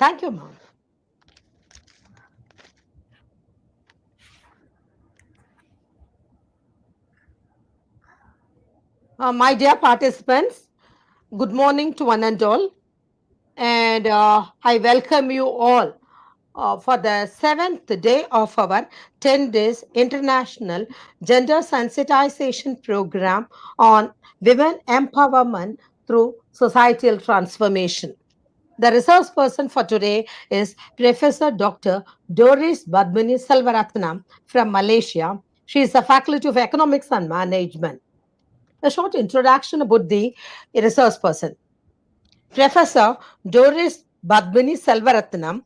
Thank you, ma'am. My dear participants, good morning to one and all. And I welcome you all for the seventh day of our 10 days international gender sensitization program on women empowerment through societal transformation. The resource person for today is Professor Dr. Doris Padmini Selvaratnam from Malaysia. She is a faculty of economics and management. A short introduction about the resource person. Professor Doris Padmini Selvaratnam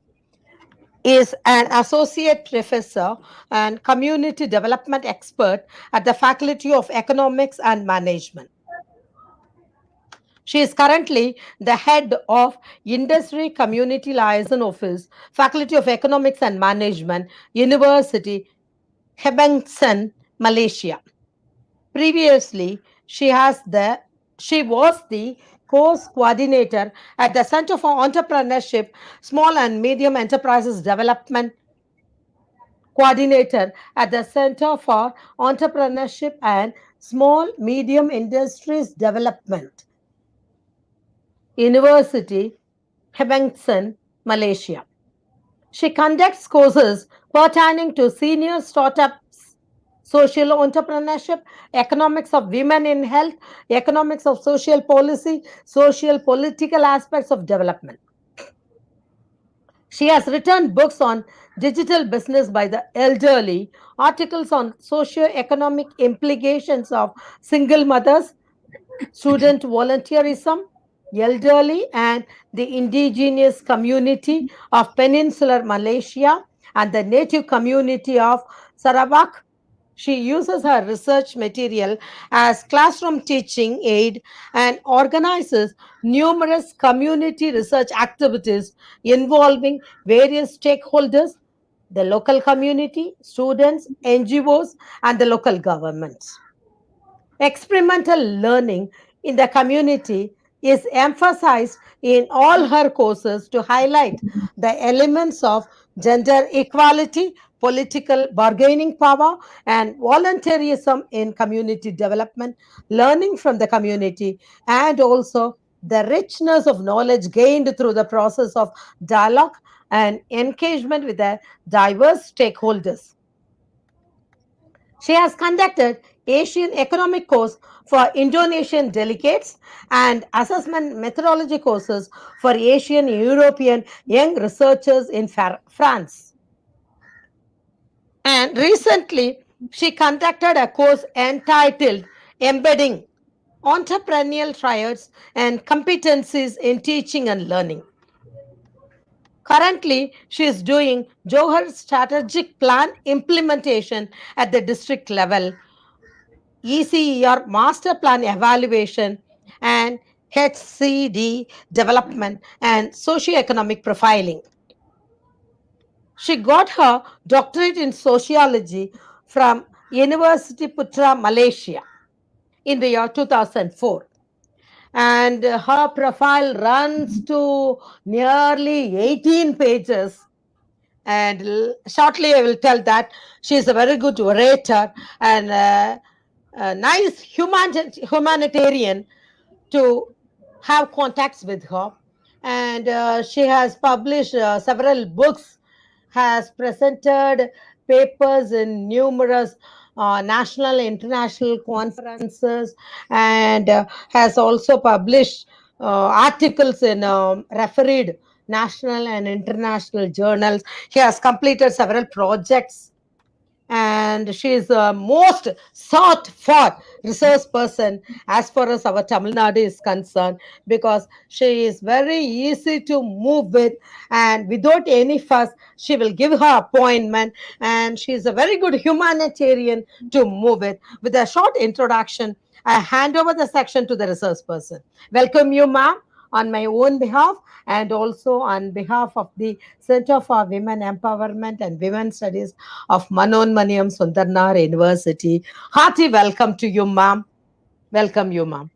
is an associate professor and community development expert at the Faculty of Economics and Management. She is currently the head of Industry Community Liaison Office, Faculty of Economics and Management, Universiti Kebangsaan, Malaysia. Previously, she was the course coordinator at the Center for Entrepreneurship, Small and Medium Enterprises Development, coordinator at the Center for Entrepreneurship and Small Medium Industries Development, Universiti Kebangsaan, Malaysia. She conducts courses pertaining to senior startups, social entrepreneurship, economics of women in health, economics of social policy, social political aspects of development. She has written books on digital business by the elderly, articles on socio-economic implications of single mothers, student volunteerism, elderly and the indigenous community of peninsular Malaysia, and the native community of Sarawak. She uses her research material as classroom teaching aid and organizes numerous community research activities involving various stakeholders, the local community, students, NGOs, and the local governments. Experimental learning in the community is emphasized in all her courses to highlight the elements of gender equality, political bargaining power, and volunteerism in community development, learning from the community, and also the richness of knowledge gained through the process of dialogue and engagement with the diverse stakeholders. She has conducted Asian economic course for Indonesian delegates and assessment methodology courses for Asian European young researchers in France. And recently, she conducted a course entitled Embedding Entrepreneurial Triads and Competencies in Teaching and Learning. Currently, she is doing Johar Strategic Plan implementation at the district level, ECER Master Plan Evaluation, and HCD Development and Socioeconomic Profiling. She got her doctorate in sociology from University Putra, Malaysia in the year 2004. And her profile runs to nearly 18 pages. And shortly, I will tell that she is a very good orator and a nice humanitarian to have contacts with her. And she has published several books, has presented papers in numerous national and international conferences, and has also published articles in refereed national and international journals. She has completed several projects, and she is the most sought for resource person as far as our Tamil Nadu is concerned, because she is very easy to move with, and without any fuss she will give her appointment, and she is a very good humanitarian to move with. With a short introduction, I hand over the section to the resource person. Welcome you, ma'am, on my own behalf and also on behalf of the Center for Women Empowerment and Women Studies of Manonmaniam, Sundaranar University. Hearty welcome to you, ma'am. Welcome you, ma'am.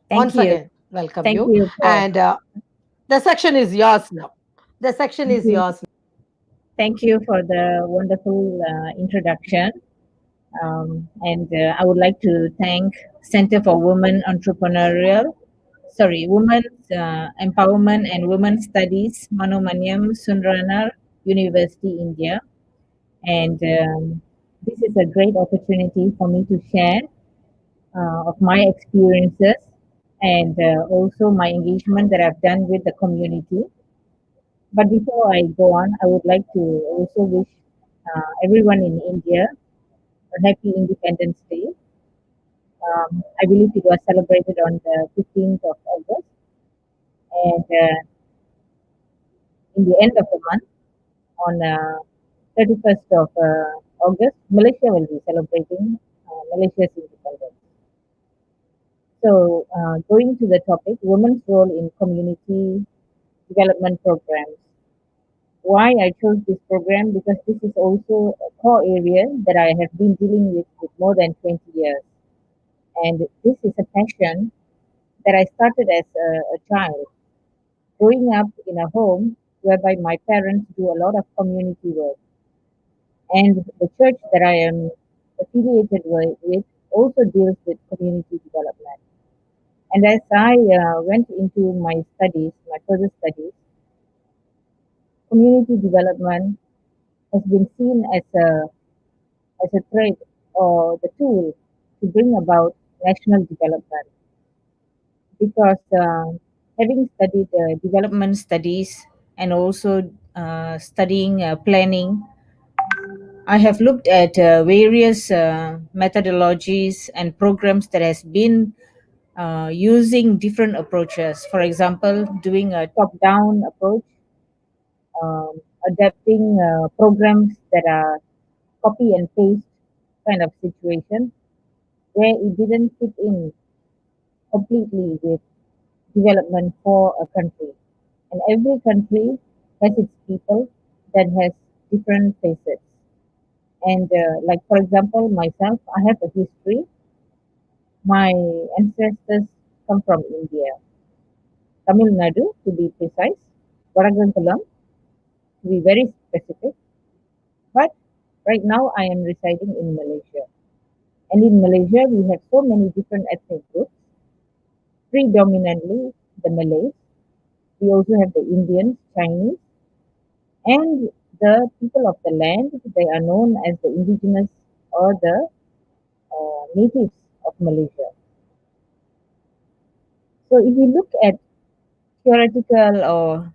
Thank Once you. again, welcome Thank you. you for And the section is yours now. The section Thank is you. yours. Thank you for the wonderful introduction. And I would like to thank Center for Women's Empowerment and Women's Studies, Manonmaniam, Sundaranar, University, India. And this is a great opportunity for me to share of my experiences and also my engagement that I've done with the community. But before I go on, I would like to also wish everyone in India a happy Independence Day. I believe it was celebrated on the 15th of August, and in the end of the month, on 31st of August, Malaysia will be celebrating Malaysia's independence. So, going to the topic, women's role in community development programs. Why I chose this program? Because this is also a core area that I have been dealing with more than 20 years. And this is a passion that I started as a child, growing up in a home whereby my parents do a lot of community work. And the church that I am affiliated with also deals with community development. And as I went into my studies, my further studies, community development has been seen as a thread or the tool to bring about national development. Because having studied development studies and also studying planning, I have looked at various methodologies and programs that has been using different approaches. For example, doing a top-down approach, adapting programs that are copy and paste kind of situation where it didn't fit in completely with development for a country. And every country has its people that has different faces. And like for example, myself, I have a history. My ancestors come from India, Tamil Nadu to be precise, Varagankulam to be very specific. But right now I am residing in Malaysia. And in Malaysia, we have so many different ethnic groups, predominantly the Malays. We also have the Indians, Chinese, and the people of the land. They are known as the indigenous or the natives of Malaysia. So if we look at theoretical or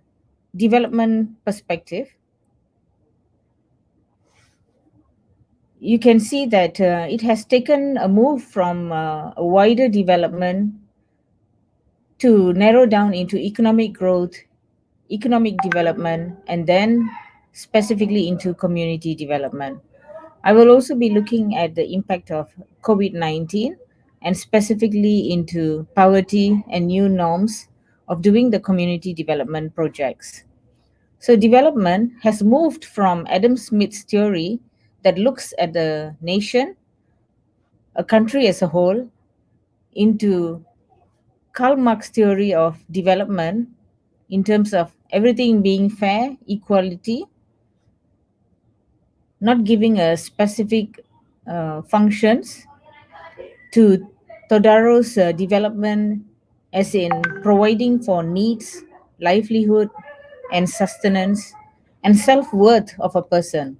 development perspective, you can see that it has taken a move from a wider development to narrow down into economic growth, economic development, and then specifically into community development. I will also be looking at the impact of COVID 19 and specifically into poverty and new norms of doing the community development projects. So, development has moved from Adam Smith's theory that looks at the nation, a country as a whole, into Karl Marx theory of development in terms of everything being fair, equality, not giving a specific functions to Todaro's development as in providing for needs, livelihood, and sustenance and self-worth of a person.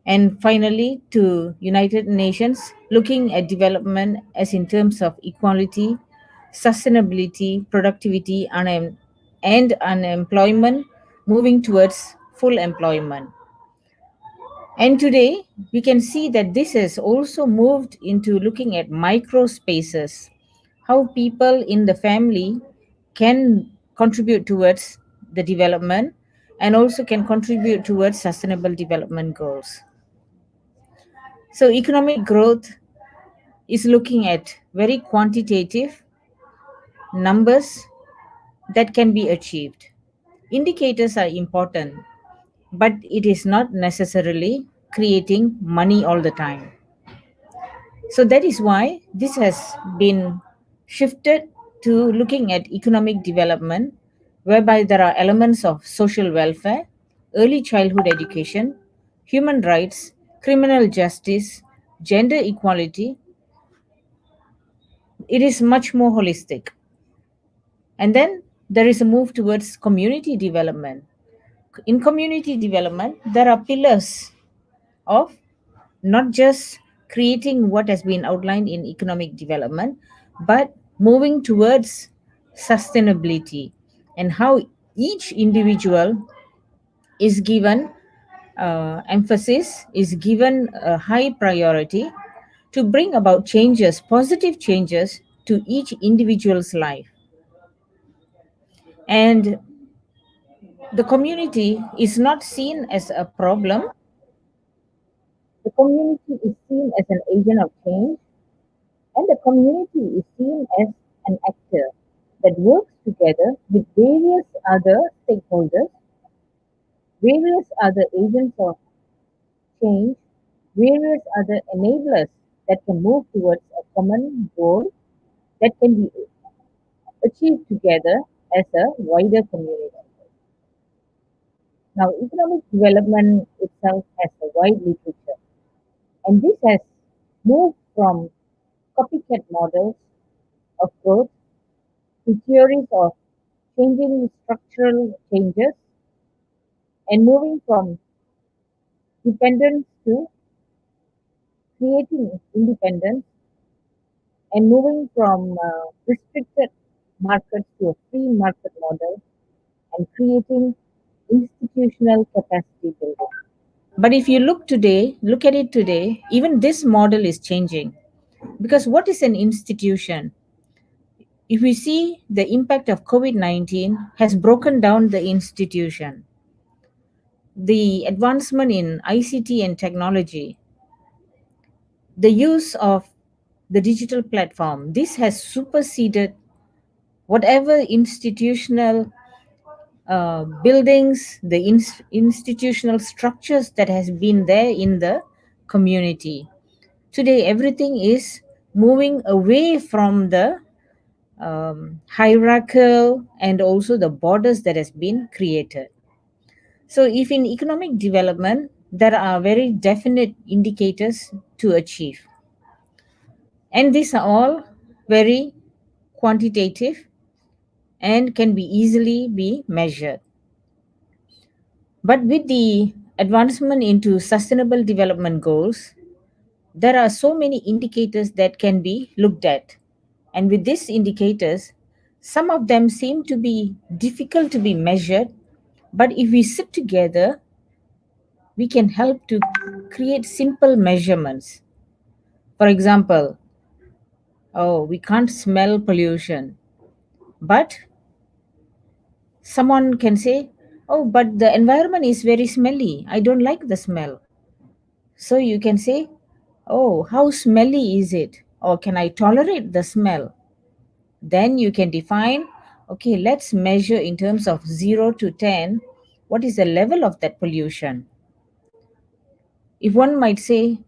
And finally, to United Nations, looking at development as in terms of equality, sustainability, productivity, and unemployment, moving towards full employment. And today, we can see that this has also moved into looking at micro spaces, how people in the family can contribute towards the development and also can contribute towards sustainable development goals. So, economic growth is looking at very quantitative numbers that can be achieved. Indicators are important, but it is not necessarily creating money all the time. So that is why this has been shifted to looking at economic development whereby there are elements of social welfare, early childhood education, human rights, criminal justice, gender equality. It is much more holistic. And then there is a move towards community development. In community development, there are pillars of not just creating what has been outlined in economic development, but moving towards sustainability and how each individual is given emphasis, is given a high priority to bring about changes, positive changes to each individual's life. And the community is not seen as a problem. The community is seen as an agent of change, and the community is seen as an actor that works together with various other stakeholders, various other agents of change, various other enablers that can move towards a common goal that can be achieved together as a wider community. Now, economic development itself has a wide literature, and this has moved from copycat models of growth to theories of changing structural changes and moving from dependence to creating independence and moving from restricted markets to a free market model and creating institutional capacity building. But if you look at it today, even this model is changing. Because what is an institution? If we see the impact of COVID 19 has broken down the institution, the advancement in ICT and technology, the use of the digital platform, this has superseded whatever institutional buildings, the institutional structures that has been there in the community. Today, everything is moving away from the hierarchical and also the borders that has been created. So, if in economic development, there are very definite indicators to achieve, and these are all very quantitative and can be easily be measured. But with the advancement into sustainable development goals, there are so many indicators that can be looked at. And with these indicators, some of them seem to be difficult to be measured, but if we sit together, we can help to create simple measurements. For example, oh, we can't smell pollution, but someone can say, oh, but the environment is very smelly. I don't like the smell. So you can say, oh, how smelly is it? Or can I tolerate the smell? Then you can define, okay, let's measure in terms of 0 to 10, what is the level of that pollution? If one might say,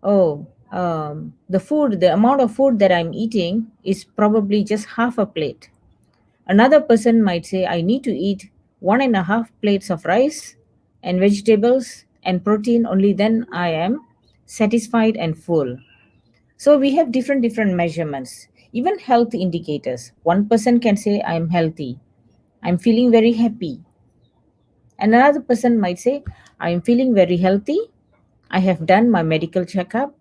oh, the amount of food that I'm eating is probably just half a plate. Another person might say, I need to eat 1.5 plates of rice and vegetables and protein, only then I am satisfied and full. So we have different measurements, even health indicators. One person can say, I'm healthy, I'm feeling very happy. And another person might say, I'm feeling very healthy, I have done my medical checkup,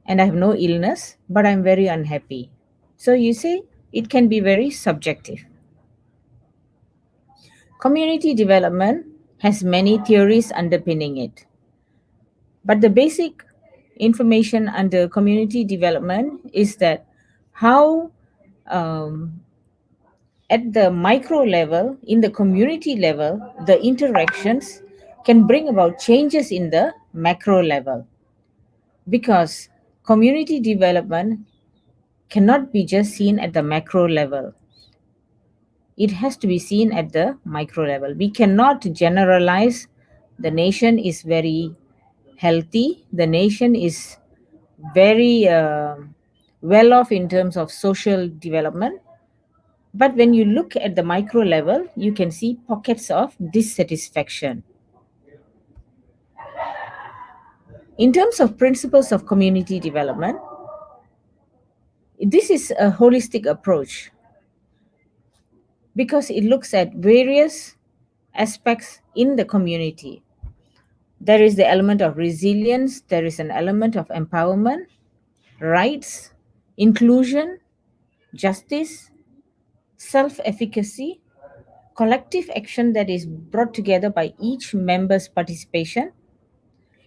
and I have no illness, but I'm very unhappy. So you see, it can be very subjective. Community development has many theories underpinning it. But the basic information under community development is that how, um, at the micro level, in the community level, the interactions can bring about changes in the macro level. Because community development cannot be just seen at the macro level, it has to be seen at the micro level. We cannot generalize the nation is very healthy, the nation is very well off in terms of social development. But when you look at the micro level, you can see pockets of dissatisfaction. In terms of principles of community development, this is a holistic approach because it looks at various aspects in the community. There is the element of resilience, there is an element of empowerment, rights, inclusion, justice, self efficacy, collective action that is brought together by each member's participation.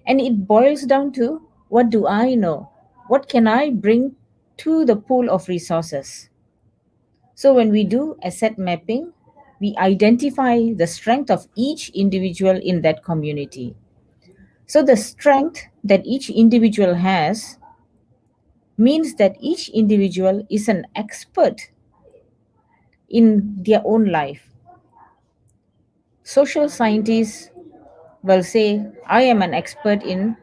And it boils down to, what do I know? What can I bring to the pool of resources? So when we do asset mapping, we identify the strength of each individual in that community. So the strength that each individual has means that each individual is an expert in their own life. Social scientists will say, I am an expert in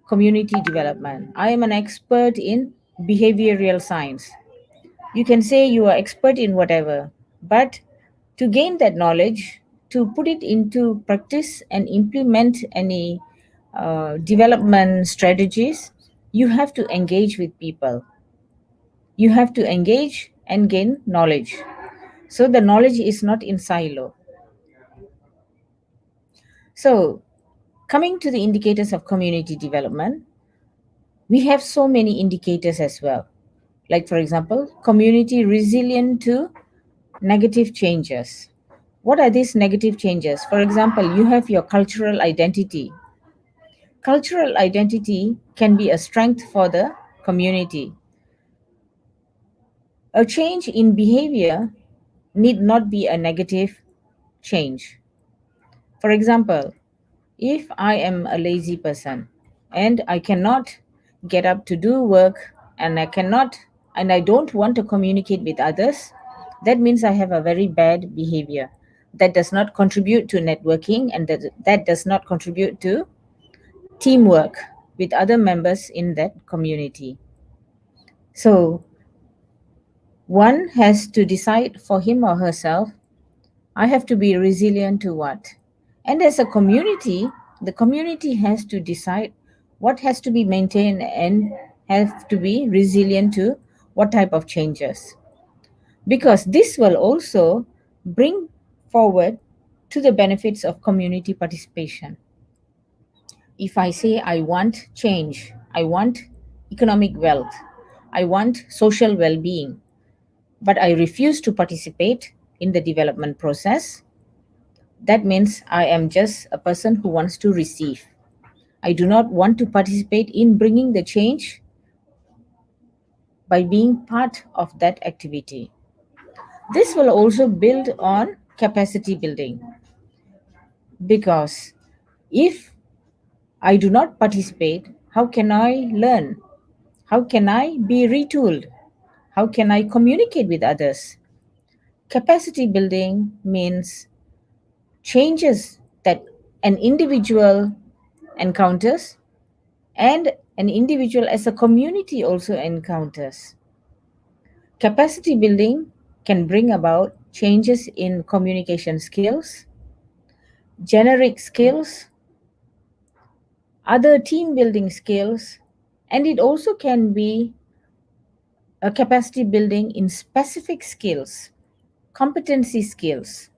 community development. I am an expert in behavioral science. You can say you are expert in whatever, but to gain that knowledge, to put it into practice and implement any development strategies, you have to engage with people. You have to engage and gain knowledge. So the knowledge is not in silo. So coming to the indicators of community development, we have so many indicators as well. Like, for example, community resilient to negative changes. What are these negative changes? For example, you have your cultural identity. Cultural identity can be a strength for the community. A change in behavior need not be a negative change. For example, if I am a lazy person and I cannot get up to do work and I don't want to communicate with others, that means I have a very bad behavior. That does not contribute to networking and that does not contribute to teamwork with other members in that community. So one has to decide for him or herself, I have to be resilient to what? And as a community, the community has to decide what has to be maintained and have to be resilient to what type of changes. Because this will also bring forward to the benefits of community participation. If I say I want change, I want economic wealth, I want social well being, but I refuse to participate in the development process, that means I am just a person who wants to receive. I do not want to participate in bringing the change by being part of that activity. This will also build on capacity building because if I do not participate, how can I learn? How can I be retooled? How can I communicate with others? Capacity building means changes that an individual encounters and an individual as a community also encounters. Capacity building can bring about changes in communication skills, generic skills, other team building skills, and it also can be a capacity building in specific skills, competency skills.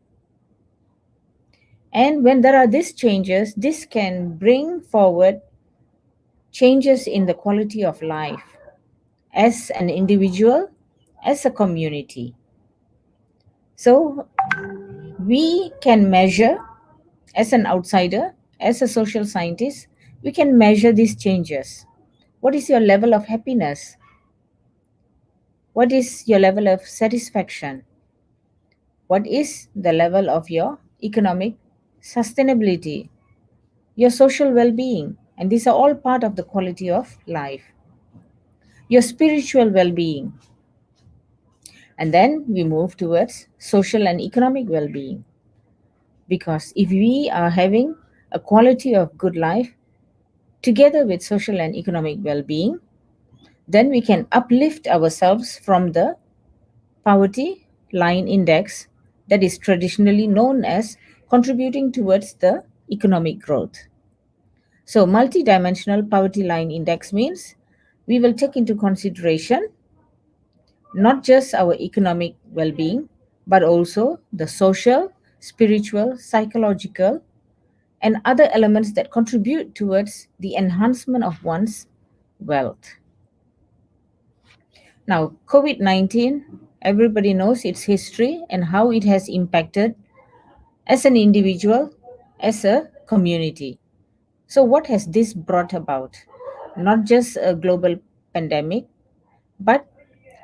And when there are these changes, this can bring forward changes in the quality of life as an individual, as a community. So we can measure as an outsider, as a social scientist, we can measure these changes. What is your level of happiness? What is your level of satisfaction? What is the level of your economic sustainability, your social well being? And these are all part of the quality of life. Your spiritual well being. And then we move towards social and economic well being. Because if we are having a quality of good life together with social and economic well being, then we can uplift ourselves from the poverty line index that is traditionally known as contributing towards the economic growth. So, multidimensional poverty line index means we will take into consideration not just our economic well being, but also the social, spiritual, psychological, and other elements that contribute towards the enhancement of one's wealth. Now, COVID 19, everybody knows its history and how it has impacted as an individual, as a community. So, what has this brought about? Not just a global pandemic, but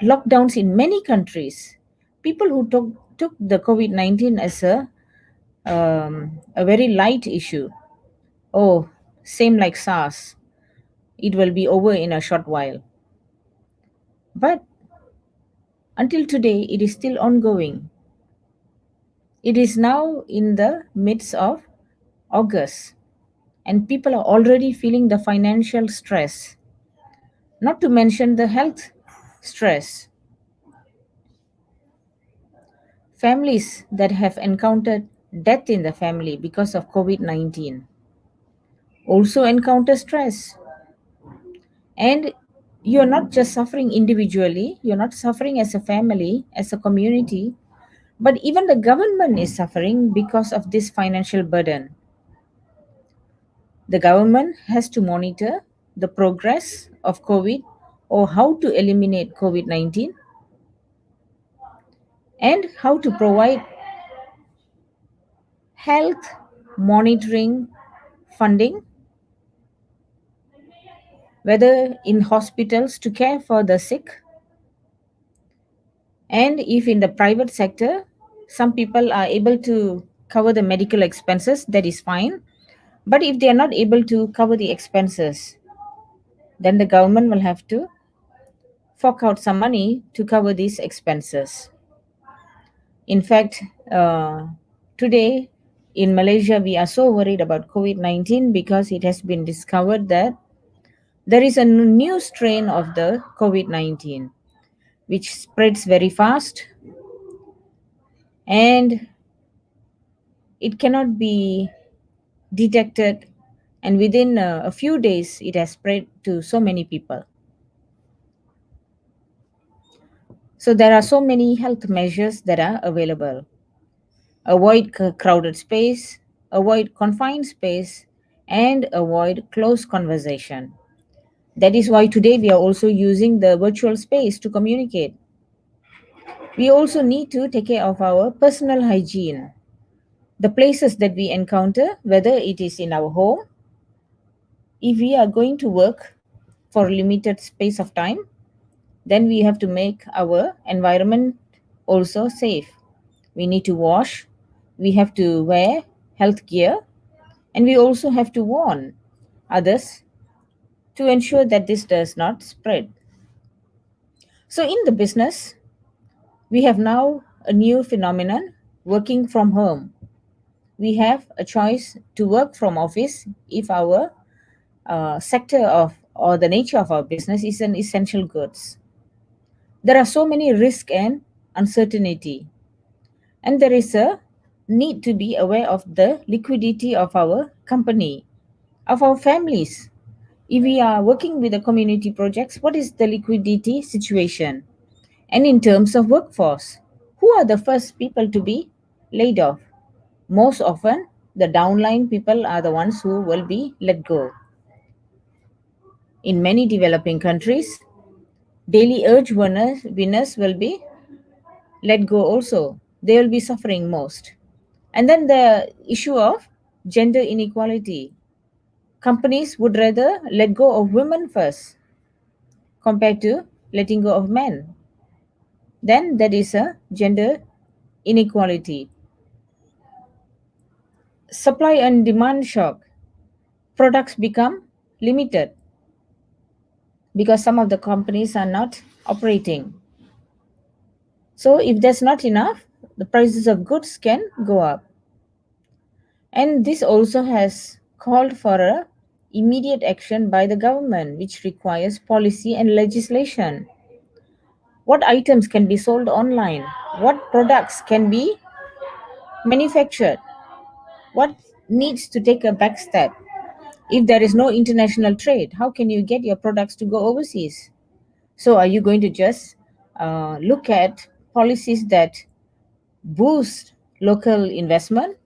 lockdowns in many countries. People who took the COVID 19 as a very light issue. Oh, same like SARS. It will be over in a short while. But until today, it is still ongoing. It is now in the midst of August, and people are already feeling the financial stress, not to mention the health stress. Families that have encountered death in the family because of COVID 19 also encounter stress. And you're not just suffering individually, you're not suffering as a family, as a community, but even the government is suffering because of this financial burden. The government has to monitor the progress of COVID or how to eliminate COVID 19 and how to provide health monitoring funding, whether in hospitals to care for the sick, and if in the private sector, some people are able to cover the medical expenses, that is fine. But if they are not able to cover the expenses, then the government will have to fork out some money to cover these expenses. In fact, today in Malaysia, we are so worried about COVID 19 because it has been discovered that there is a new strain of the COVID 19 which spreads very fast and it cannot be detected, and within a few days, it has spread to so many people. So, there are so many health measures that are available. Avoid crowded space, avoid confined space, and avoid close conversation. That is why today we are also using the virtual space to communicate. We also need to take care of our personal hygiene. The places that we encounter, whether it is in our home, if we are going to work for a limited space of time, then we have to make our environment also safe. We need to wash, we have to wear health gear, and we also have to warn others to ensure that this does not spread. So, in the business, we have now a new phenomenon, working from home. We have a choice to work from office if our sector of or the nature of our business is an essential goods. There are so many risk and uncertainty, and there is a need to be aware of the liquidity of our company, of our families. If we are working with the community projects, what is the liquidity situation? And in terms of workforce, who are the first people to be laid off? Most often, the downline people are the ones who will be let go. In many developing countries, daily winners will be let go also. They will be suffering most. And then the issue of gender inequality. Companies would rather let go of women first compared to letting go of men. Then that is a gender inequality. Supply and demand shock. Products become limited because some of the companies are not operating. So if there's not enough, the prices of goods can go up. And this also has called for a immediate action by the government, which requires policy and legislation. What items can be sold online? What products can be manufactured? What needs to take a back step? If there is no international trade, how can you get your products to go overseas? So, are you going to just look at policies that boost local investment,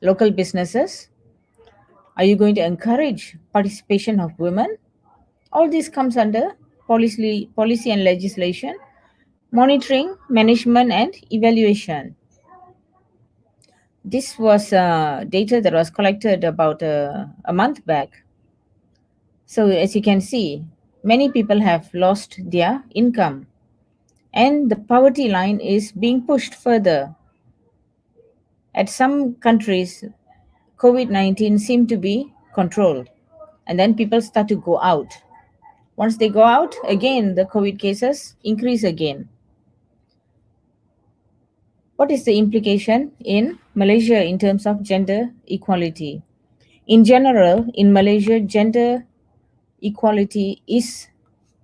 local businesses? Are you going to encourage participation of women? All this comes under policy and legislation, monitoring, management, and evaluation. This was data that was collected about a month back. So, as you can see, many people have lost their income, and the poverty line is being pushed further. At some countries, COVID 19 seemed to be controlled, and then people start to go out. Once they go out, again, the COVID cases increase again. What is the implication in Malaysia in terms of gender equality? In general, in Malaysia, gender equality is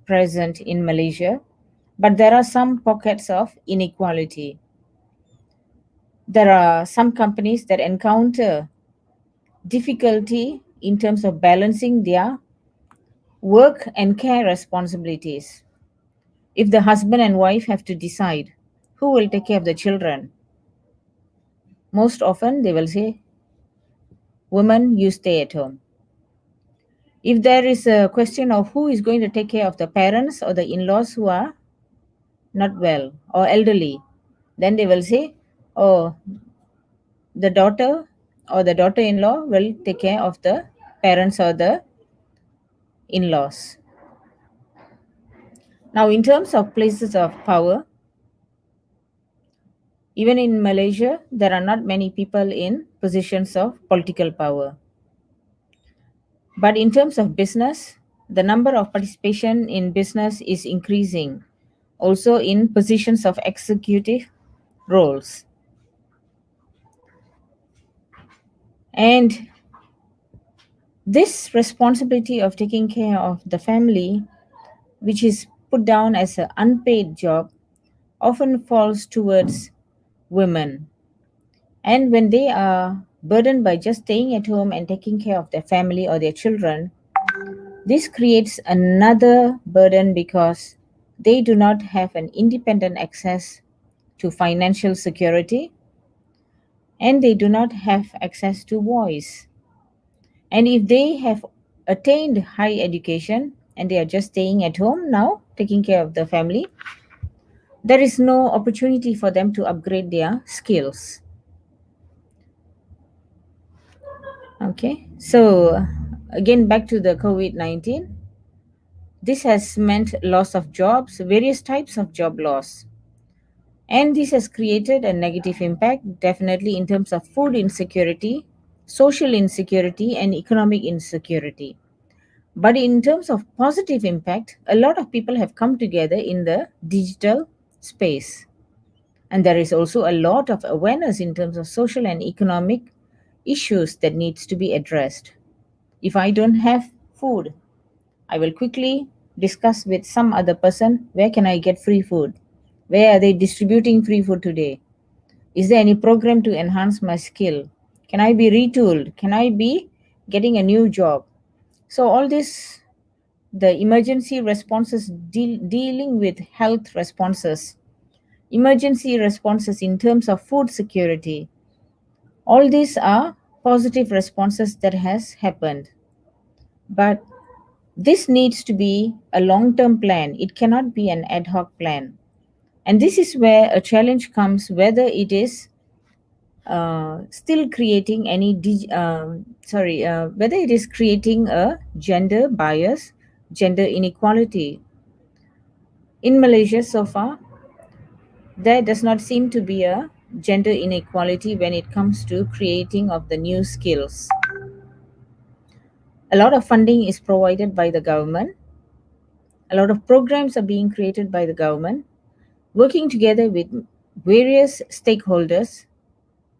present in Malaysia, but there are some pockets of inequality. There are some companies that encounter difficulty in terms of balancing their work and care responsibilities. If the husband and wife have to decide who will take care of the children, most often they will say, woman, you stay at home. If there is a question of who is going to take care of the parents or the in laws who are not well or elderly, then they will say, oh, the daughter or the daughter in law will take care of the parents or the in laws. Now, in terms of places of power, even in Malaysia, there are not many people in positions of political power. But in terms of business, the number of participation in business is increasing, also in positions of executive roles. And this responsibility of taking care of the family, which is put down as an unpaid job, often falls towards women. And when they are burdened by just staying at home and taking care of their family or their children, this creates another burden because they do not have an independent access to financial security and they do not have access to voice. And if they have attained high education and they are just staying at home now, taking care of the family, there is no opportunity for them to upgrade their skills. Okay, so again, back to the COVID 19. This has meant loss of jobs, various types of job loss. And this has created a negative impact, definitely in terms of food insecurity, social insecurity, and economic insecurity. But in terms of positive impact, a lot of people have come together in the digital space. And there is also a lot of awareness in terms of social and economic issues that needs to be addressed. If I don't have food, I will quickly discuss with some other person where can I get free food? Where are they distributing free food today? Is there any program to enhance my skill? Can I be retooled? Can I be getting a new job? So, all this, the emergency responses dealing with health responses, emergency responses in terms of food security, all these are positive responses that has happened. But this needs to be a long term plan. It cannot be an ad hoc plan. And this is where a challenge comes whether it is still creating any, whether it is creating a gender bias, gender inequality. In Malaysia so far, there does not seem to be a gender inequality when it comes to creating of the new skills. A lot of funding is provided by the government. A lot of programs are being created by the government, working together with various stakeholders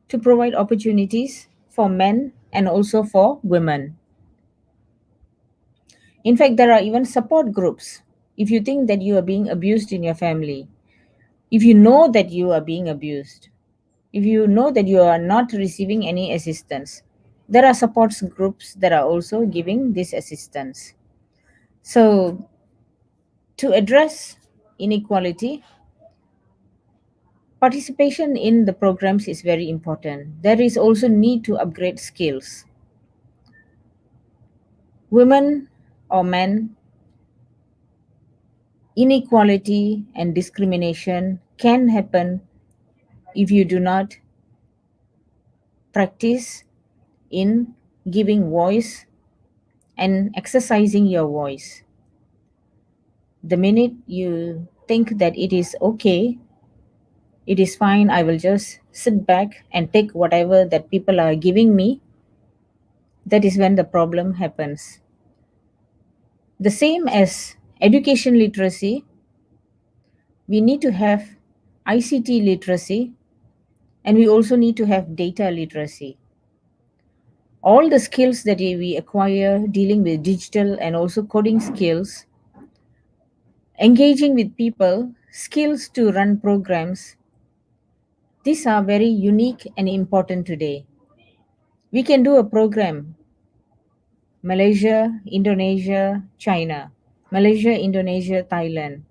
to provide opportunities for men and also for women. In fact, there are even support groups. if you think that you are being abused in your family, if you know that you are being abused, if you know that you are not receiving any assistance, there are support groups that are also giving this assistance. So, to address inequality, participation in the programs is very important. There is also need to upgrade skills. Women or men, inequality and discrimination can happen if you do not practice in giving voice and exercising your voice. The minute you think that it is okay, it is fine, I will just sit back and take whatever that people are giving me, that is when the problem happens. The same as education literacy, we need to have ICT literacy, and we also need to have data literacy. All the skills that we acquire dealing with digital and also coding skills, engaging with people, skills to run programs, these are very unique and important today. We can do a program Malaysia, Indonesia, China, Malaysia, Indonesia, Thailand,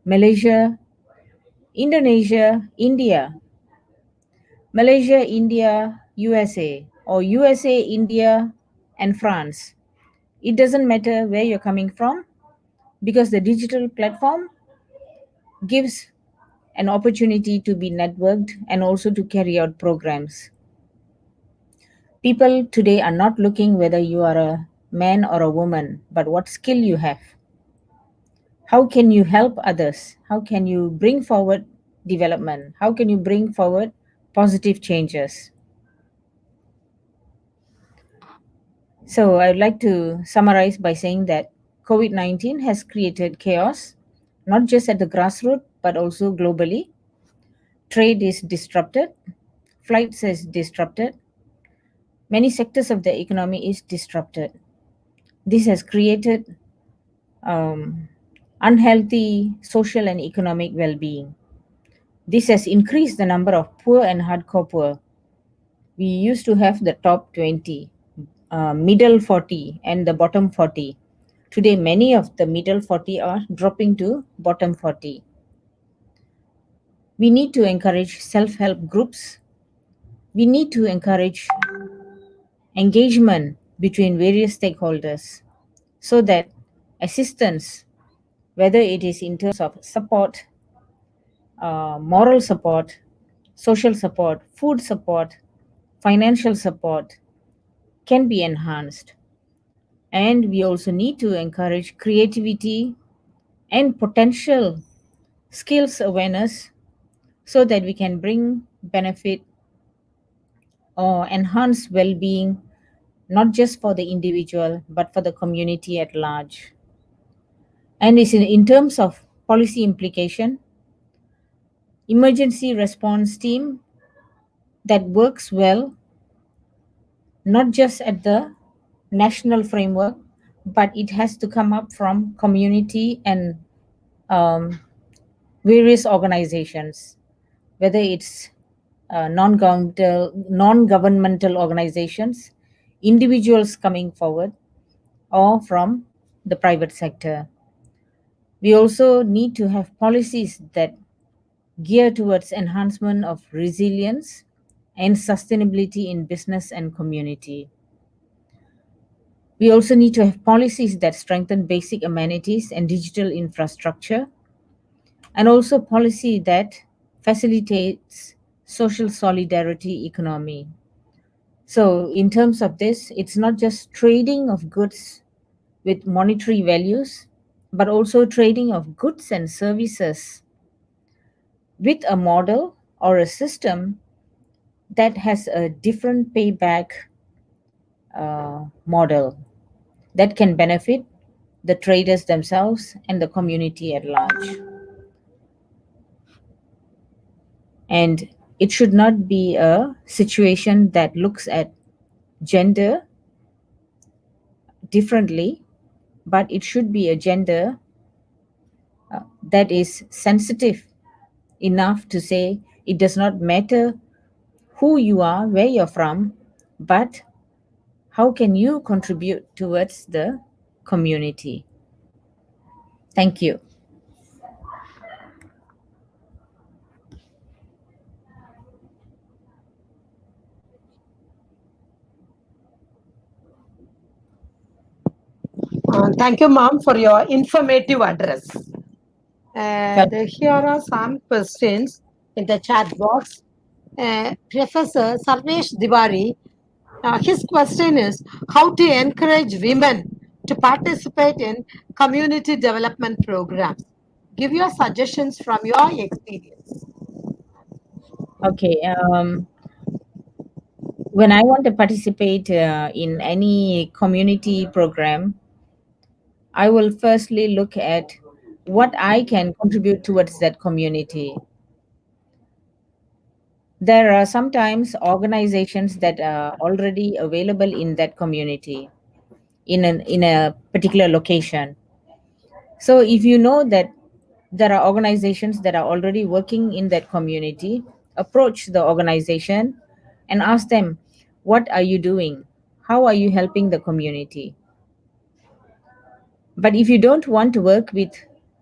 Malaysia, Indonesia, India, Malaysia, India, USA, or USA, India, and France. It doesn't matter where you're coming from because the digital platform gives an opportunity to be networked and also to carry out programs. People today are not looking whether you are a man or a woman, but what skill you have. How can you help others? How can you bring forward development? How can you bring forward positive changes? So I'd like to summarize by saying that COVID 19 has created chaos, not just at the grassroots, but also globally. Trade is disrupted, flights is disrupted, many sectors of the economy is disrupted. This has created um, unhealthy social and economic well-being. This has increased the number of poor and hardcore poor. We used to have the top 20, middle 40, and the bottom 40. Today, many of the middle 40 are dropping to bottom 40. We need to encourage self help groups. We need to encourage engagement between various stakeholders so that assistance, whether it is in terms of support, moral support, social support, food support, financial support, can be enhanced. And we also need to encourage creativity and potential skills awareness so that we can bring benefit or enhance well being, not just for the individual, but for the community at large. And is in terms of policy implication, emergency response team that works well, not just at the national framework, but it has to come up from community and um, various organizations, whether it's non-governmental organizations, individuals coming forward, or from the private sector. We also need to have policies that gear towards enhancement of resilience and sustainability in business and community. We also need to have policies that strengthen basic amenities and digital infrastructure, and also policy that facilitates social solidarity economy. So in terms of this, it's not just trading of goods with monetary values, but also trading of goods and services with a model or a system that has a different payback model that can benefit the traders themselves and the community at large. And it should not be a situation that looks at gender differently, but it should be a gender that is sensitive enough to say it does not matter who you are, where you're from, but how can you contribute towards the community? Thank you. Thank you, ma'am, for your informative address. And Well, here are some questions in the chat box. Professor Sarvesh Diwari, his question is how to encourage women to participate in community development programs. Give your suggestions from your experience. okay. When I want to participate in any community program, I will firstly look at what I can contribute towards that community. There are sometimes organizations that are already available in that community in a particular location. So if you know that there are organizations that are already working in that community, approach the organization and ask them, what are you doing? How are you helping the community? But if you don't want to work with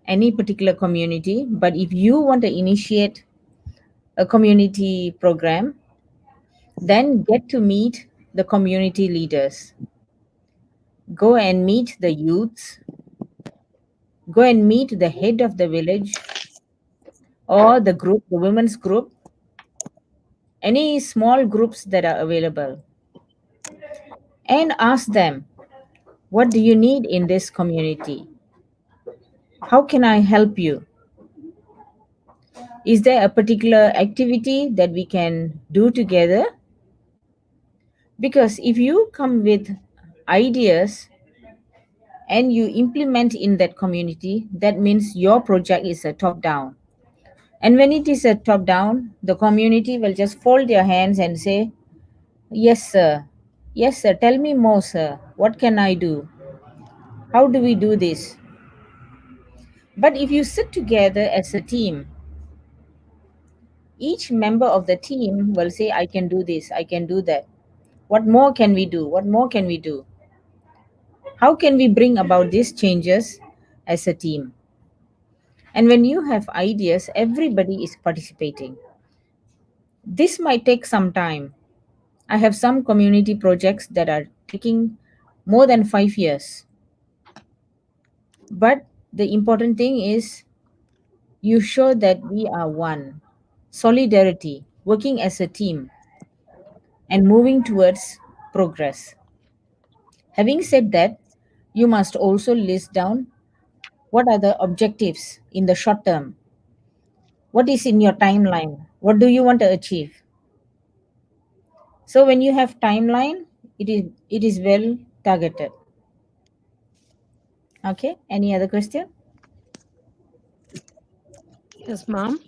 any particular community, but if you want to initiate a community program, then get to meet the community leaders. Go and meet the youths. Go and meet the head of the village or the group, the women's group, any small groups that are available, and ask them, what do you need in this community? How can I help you? Is there a particular activity that we can do together? Because if you come with ideas and you implement in that community, that means your project is a top down. And when it is a top down, the community will just fold their hands and say, yes, sir. Yes, sir. Tell me more, sir. What can I do? How do we do this? But if you sit together as a team, each member of the team will say, I can do this, I can do that. What more can we do? What more can we do? How can we bring about these changes as a team? And when you have ideas, everybody is participating. This might take some time. I have some community projects that are taking more than 5 years. But the important thing is you show that we are one. Solidarity, working as a team, and moving towards progress. Having said that, you must also list down what are the objectives in the short term. What is in your timeline? What do you want to achieve? So when you have timeline, it is well targeted. Okay. Any other question? Yes, ma'am.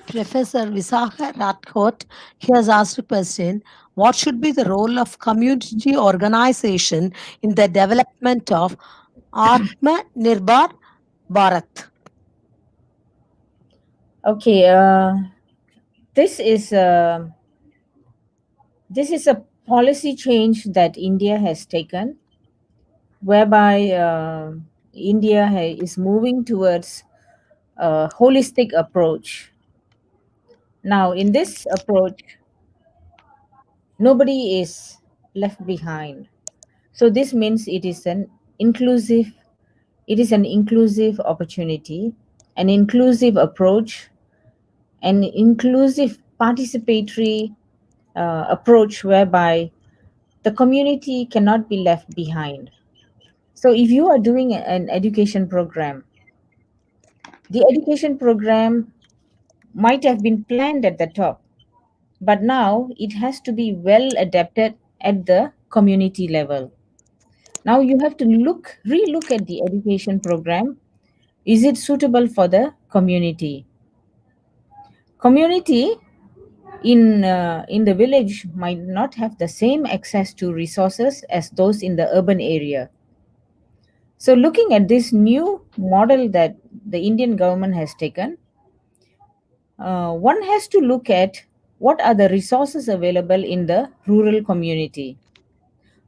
Professor Visakha Rathod, he has asked a question. What should be the role of community organization in the development of Atma Nirbhar Bharat? Okay. This is this is a policy change that India has taken, whereby India is moving towards a holistic approach. Now, in this approach, nobody is left behind. So this means inclusive, it is an inclusive opportunity, an inclusive approach, an inclusive participatory approach whereby the community cannot be left behind. So if you are doing an education program, the education program might have been planned at the top, but now it has to be well adapted at the community level. Now you have to relook at the education program. Is it suitable for the community? Community in the village might not have the same access to resources as those in the urban area. So, looking at this new model that the Indian government has taken, one has to look at what are the resources available in the rural community.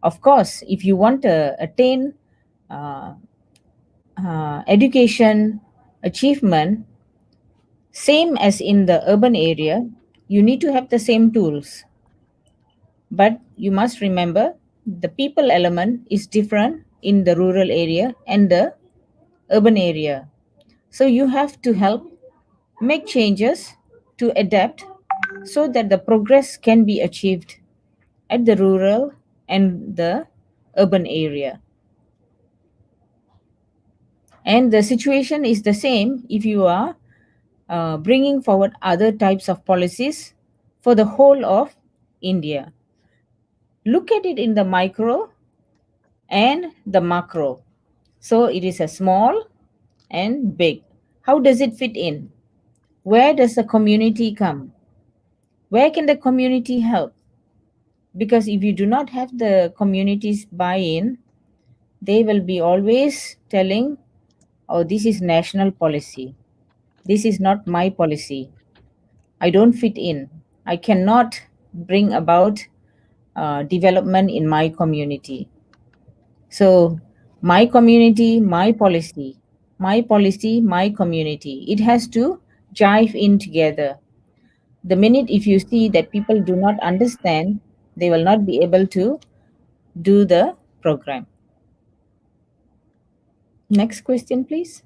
Of course, if you want to attain uh, education achievement, same as in the urban area, you need to have the same tools. But you must remember the people element is different in the rural area and the urban area. So you have to help make changes to adapt so that the progress can be achieved at the rural and the urban area. And the situation is the same if you are bringing forward other types of policies for the whole of India. Look at it in the micro and the macro. So it is a small and big. How does it fit in? Where does the community come? Where can the community help? Because if you do not have the community's buy in, they will be always telling, oh, this is national policy. This is not my policy. I don't fit in. I cannot bring about development in my community. So, my community, my policy, my policy, my community. It has to jive in together. The minute if you see that people do not understand, they will not be able to do the program. Next question, please.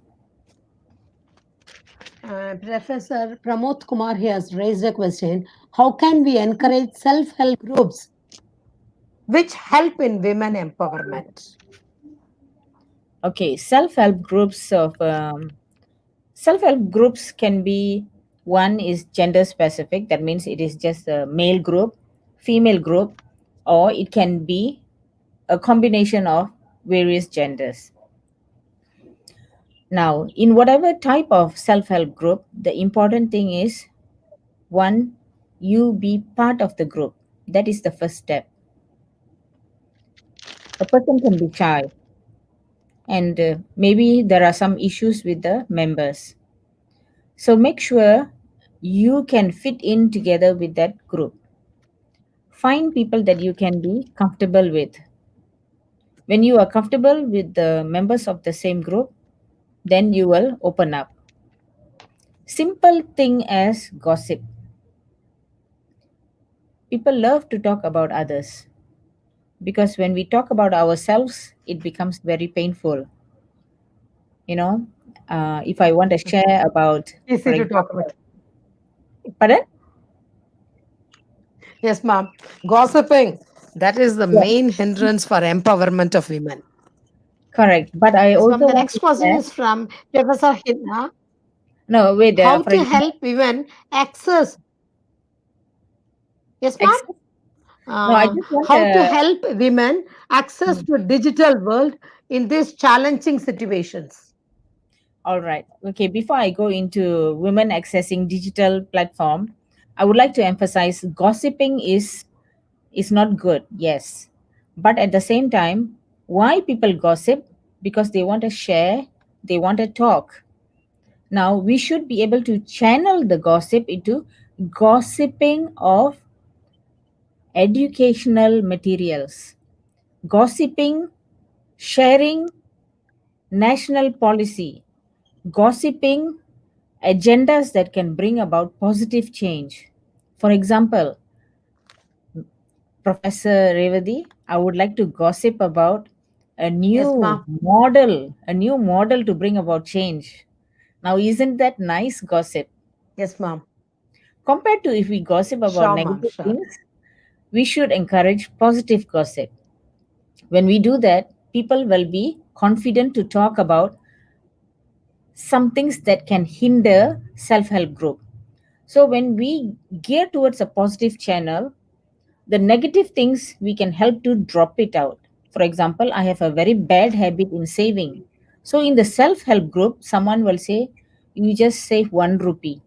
Professor Pramod Kumar has raised a question. How can we encourage self help groups which help in women empowerment? Okay, self-help groups can be, one is gender specific, that means it is just a male group, female group, or it can be a combination of various genders. Now, in whatever type of self-help group, the important thing is, one, you be part of the group. That is the first step. A person can be shy, and maybe there are some issues with the members. So make sure you can fit in together with that group. Find people that you can be comfortable with. When you are comfortable with the members of the same group, then you will open up. Simple thing as gossip. People love to talk about others because when we talk about ourselves, it becomes very painful. You know, if I want to share about, for Easy to talk about. example, pardon? Yes, ma'am. Gossiping. That is the Yes, main hindrance for empowerment of women. correct. But I Yes, ma'am. also The want next to question share. is from Professor Hina. No, wait. How For to example, help women access? Yes, ma'am. access. No, I just want How to to. help women access Hmm. to digital world in these challenging situations? All right. Okay. Before I go into women accessing digital platform, I would like to emphasize gossiping is not good. Yes, but at the same time, why people gossip? Because they want to share, they want to talk. Now we should be able to channel the gossip into gossiping of educational materials, gossiping, sharing national policy, gossiping agendas that can bring about positive change. For example, Professor Revati, I would like to gossip about Yes, ma'am. a new model to bring about change. Now, isn't that nice gossip? Yes, ma'am. Compared to if we gossip about Sure, ma'am. negative Sure. things, we should encourage positive gossip. When we do that, people will be confident to talk about some things that can hinder self-help group. So when we gear towards a positive channel, the negative things we can help to drop it out. For example, I have a very bad habit in saving. So in the self-help group, someone will say, you just save 1 rupee.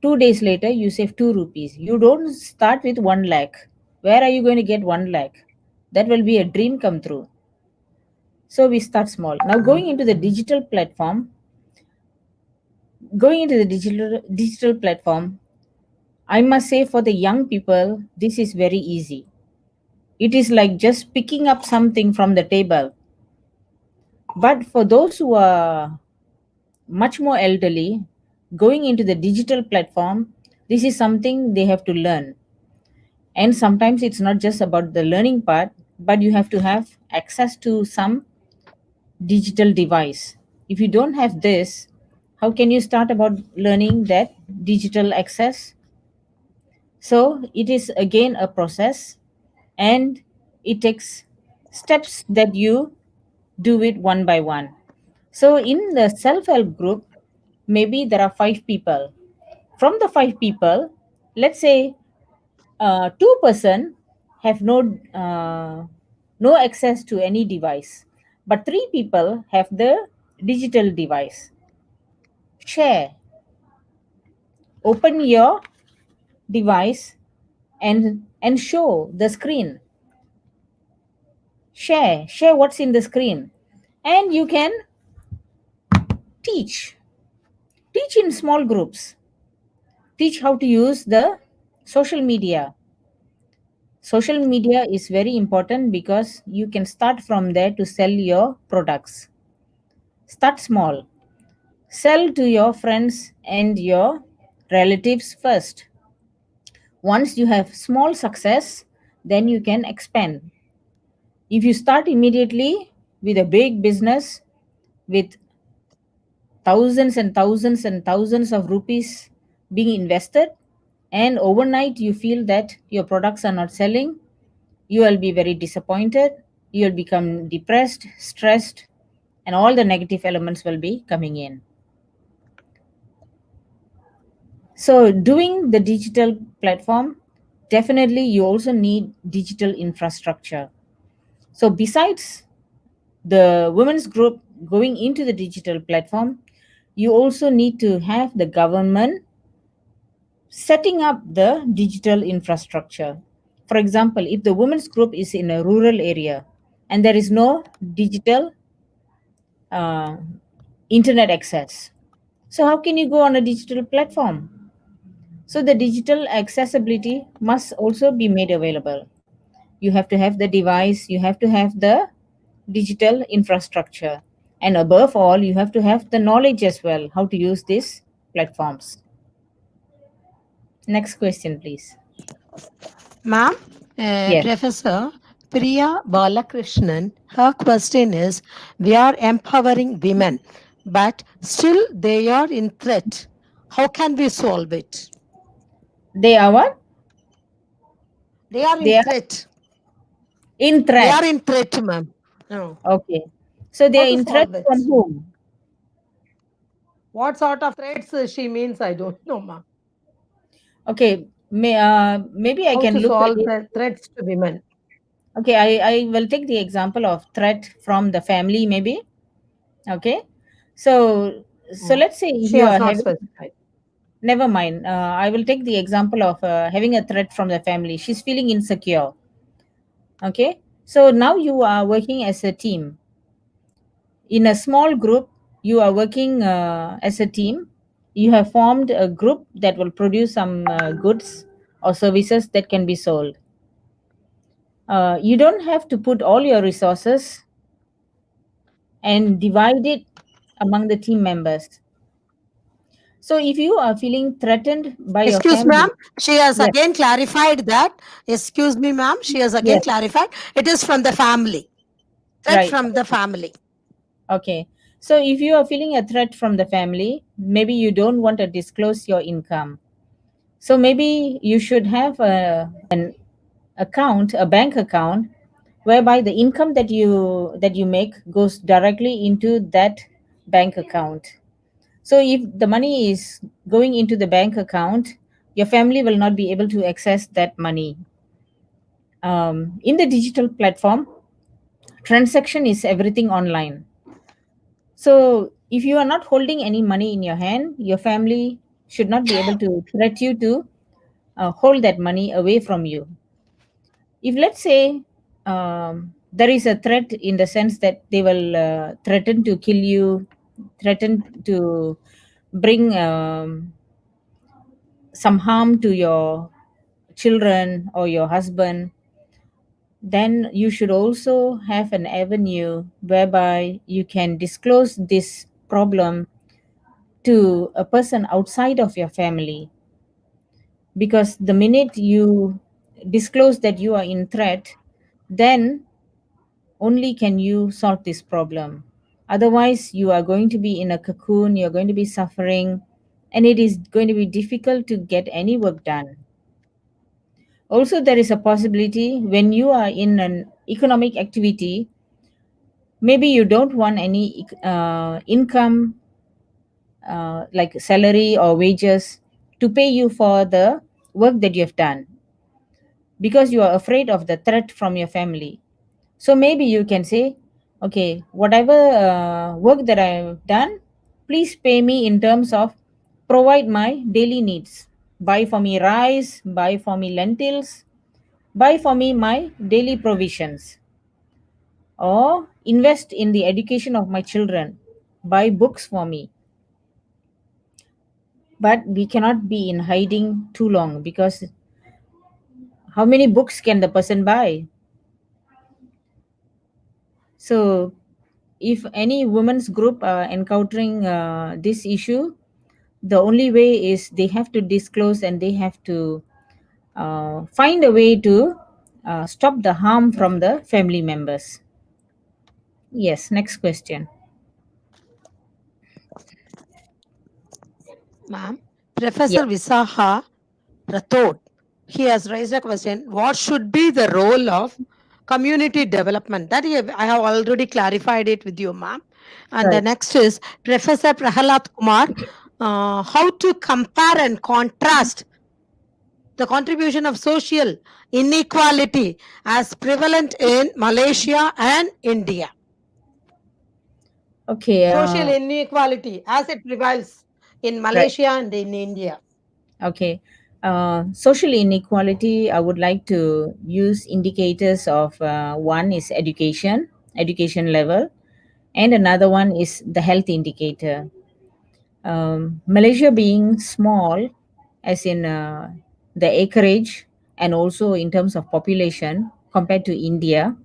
2 days later, you save 2 rupees. You don't start with 1 lakh. Where are you going to get 1 lakh? That will be a dream come true. So we start small. Now going into the digital platform, I must say for the young people, this is very easy. It is like just picking up something from the table. But for those who are much more elderly, going into the digital platform, this is something they have to learn. And sometimes it's not just about the learning part, but you have to have access to some digital device. If you don't have this, how can you start about learning that digital access? So it is again a process, and it takes steps that you do it one by one. So in the self-help group, maybe there are 5 people. From the 5 people, let's say 2% have no access to any device, but 3 people have the digital device. Share, open your device and show the screen. Share what's in the screen, and you can teach teach in small groups. Teach how to use the social media. Social media is very important because you can start from there to sell your products. Start small. Sell to your friends and your relatives first. Once you have small success, then you can expand. If you start immediately with a big business with thousands and thousands and thousands of rupees being invested, and overnight you feel that your products are not selling, you will be very disappointed, you will become depressed, stressed, and all the negative elements will be coming in. So doing the digital platform, definitely you also need digital infrastructure. So besides the women's group going into the digital platform, you also need to have the government setting up the digital infrastructure. For example, if the women's group is in a rural area and there is no digital uh, internet access, so how can you go on a digital platform? So the digital accessibility must also be made available. You have to have the device, you have to have the digital infrastructure, and above all, you have to have the knowledge as well how to use these platforms. Next question, please. Ma'am, Yes. Professor Priya Balakrishnan, her question is: we are empowering women, but still they are in threat. How can we solve it? They are what? They are in They are threat. in They are threat. in threat, ma'am. No. Okay. So they How are to in threat solve from it? whom? What sort of threats she means, I don't know, ma'am. Okay. Maybe I How can to look at solve it. the threats to women? Okay, I will take the example of threat from the family, maybe. Okay. So Mm. let's say if She you has are not having, specified. never mind. I will take the example of having a threat from the family. She's feeling insecure. Okay. So now you are working as a team. In a small group, you are working as a team. You have formed a group that will produce some goods or services that can be sold. You don't have to put all your resources and divide it among the team members. So if you are feeling threatened by your Excuse ma'am, family, she has yes, again clarified that. Excuse me, ma'am, she has again yes, clarified. It is from the family. Threat right, from the family. okay. So if you are feeling a threat from the family, maybe you don't want to disclose your income. So maybe you should have an account, a bank account, whereby the income that you make goes directly into that bank account. So if the money is going into the bank account, your family will not be able to access that money. In the digital platform, transaction is everything online. So if you are not holding any money in your hand, your family should not be able to threat you to hold that money away from you. If let's say there is a threat in the sense that they will threaten to kill you, threaten to bring some harm to your children or your husband, then you should also have an avenue whereby you can disclose this problem to a person outside of your family. Because the minute you disclose that you are in threat, then only can you solve this problem. Otherwise, you are going to be in a cocoon, you're going to be suffering, and it is going to be difficult to get any work done. Also, there is a possibility when you are in an economic activity, maybe you don't want any income like salary or wages to pay you for the work that you have done, because you are afraid of the threat from your family. So maybe you can say, okay, whatever work that I've done, please pay me in terms of provide my daily needs. Buy for me rice, buy for me lentils, buy for me my daily provisions, or invest in the education of my children, buy books for me. But we cannot be in hiding too long, because how many books can the person buy? So if any women's group are encountering this issue, the only way is they have to disclose, and they have to find a way to stop the harm from the family members. Yes, next question. Ma'am, Yeah. Professor Visaha Rathod, he has raised a question. What should be the role of community development? That I have already clarified it with you, ma'am. And the Right. next is Professor Prahalat Kumar. How to compare and contrast the contribution of social inequality as prevalent in Malaysia and India. Okay. Social inequality as it prevails in Right. Malaysia and in India. Okay. Social inequality, I would like to use indicators of one is education level, and another one is the health indicator. Malaysia being small, as in the acreage and also in terms of population compared to India,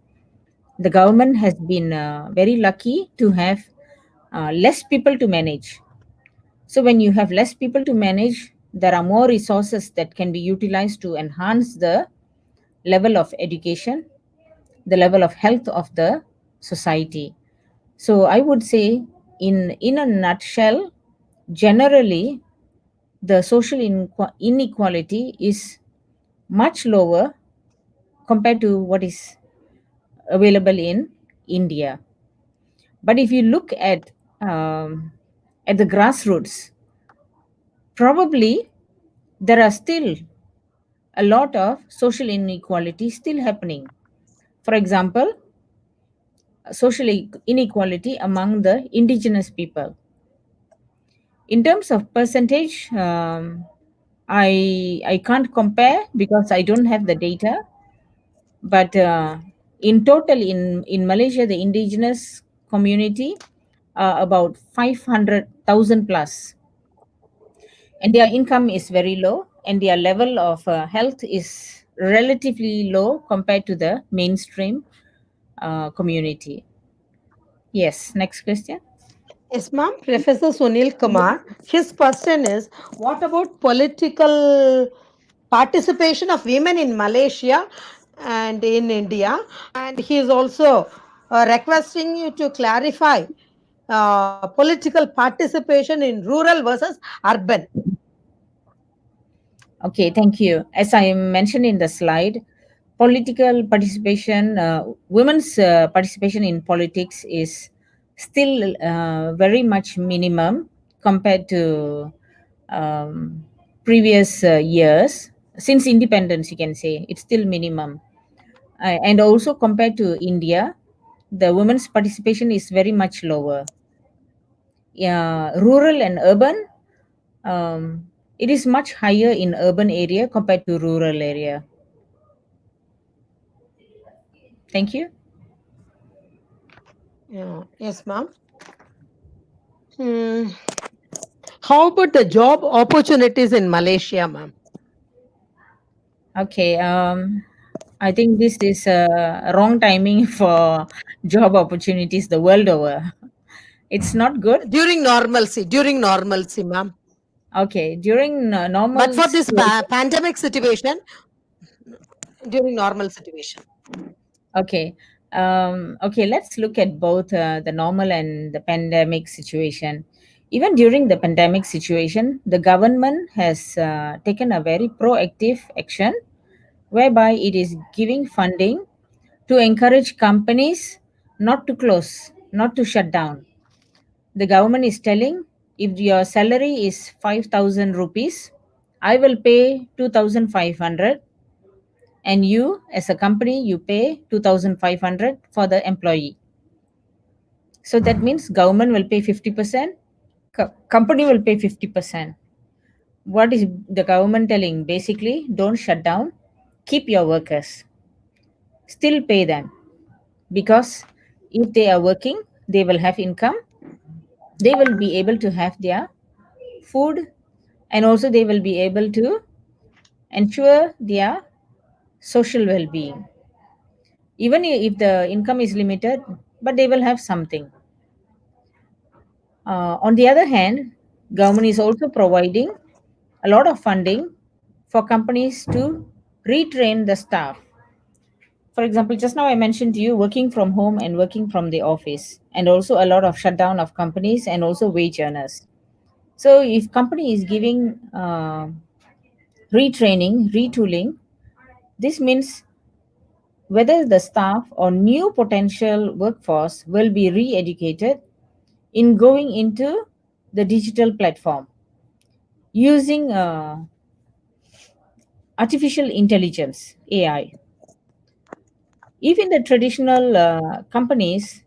the government has been very lucky to have less people to manage. So, when you have less people to manage, there are more resources that can be utilized to enhance the level of education, the level of health of the society. So, I would say, in a nutshell, generally, the social inequality is much lower compared to what is available in India. But if you look at the grassroots, probably there are still a lot of social inequality still happening. For example, social inequality among the indigenous people. In terms of percentage, I can't compare because I don't have the data. But in total, in Malaysia, the indigenous community are about 500,000 plus, and their income is very low, and their level of health is relatively low compared to the mainstream community. Yes, next question. Yes, ma'am. Professor Sunil Kumar. His question is: what about political participation of women in Malaysia and in India? And he is also requesting you to clarify political participation in rural versus urban. Okay, thank you. As I mentioned in the slide, political participation, women's participation in politics is still very much minimum compared to um, previous years. Since independence, you can say it's still minimum. And also compared to India, the women's participation is very much lower. Yeah, rural and urban, it is much higher in urban area compared to rural area. Thank you. Yeah. Yes, ma'am. Hmm. How about the job opportunities in Malaysia, ma'am? Okay, I think this is wrong timing for job opportunities the world over. It's not good. During normalcy, ma'am. Okay, during But normal for this situation. pandemic situation, during normal situation. Okay. Okay, let's look at both the normal and the pandemic situation. Even during the pandemic situation, the government has taken a very proactive action whereby it is giving funding to encourage companies not to close, not to shut down. The government is telling, if your salary is 5,000 rupees, I will pay 2,500, and you as a company you pay 2,500 for the employee. So that means government will pay 50%, company will pay 50%. What is the government telling? Basically, don't shut down, keep your workers, still pay them, because if they are working, they will have income, they will be able to have their food, and also they will be able to ensure their social well-being, even if the income is limited, but they will have something. On the other hand, government is also providing a lot of funding for companies to retrain the staff. For example, just now I mentioned to you working from home and working from the office, and also a lot of shutdown of companies and also wage earners. So if company is giving retraining, retooling, this means whether the staff or new potential workforce will be re-educated in going into the digital platform using artificial intelligence, AI. Even the traditional companies,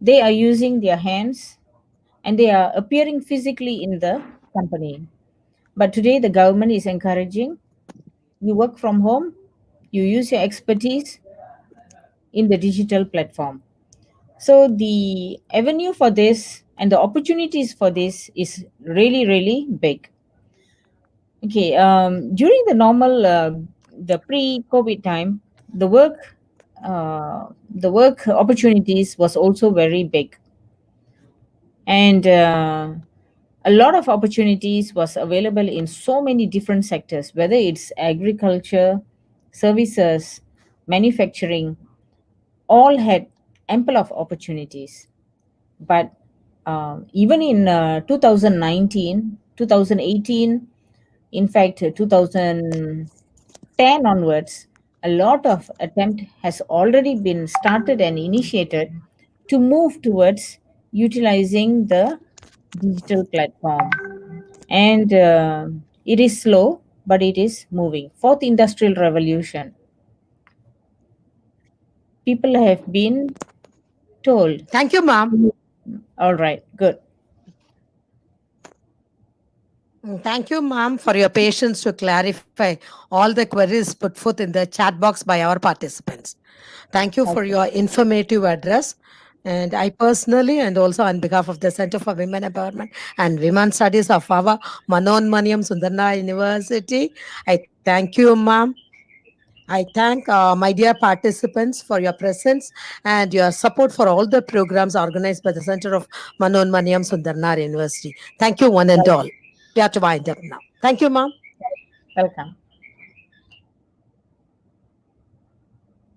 they are using their hands and they are appearing physically in the company. But today, the government is encouraging you work from home, you use your expertise in the digital platform. So, the avenue for this and the opportunities for this is really, really big. Okay, during the pre-COVID time, the work opportunities was also very big, and a lot of opportunities was available in so many different sectors, whether it's agriculture, services, manufacturing, all had ample of opportunities. But even in 2019, 2018, in fact 2010 onwards, a lot of attempt has already been started and initiated to move towards utilizing the digital platform. And it is slow, but it is moving. Fourth industrial revolution, people have been told. Thank you, ma'am. All right, good. Thank you, ma'am, for your patience to clarify all the queries put forth in the chat box by our participants. Thank you for Okay. your informative address. And I personally, and also on behalf of the Center for Women Empowerment and Women Studies of our Manonmaniam Sundaranar University, I thank you, ma'am. I thank my dear participants for your presence and your support for all the programs organized by the Center of Manonmaniam Sundaranar University. Thank you, one and all. We have to wind up now. Thank you, ma'am. Welcome.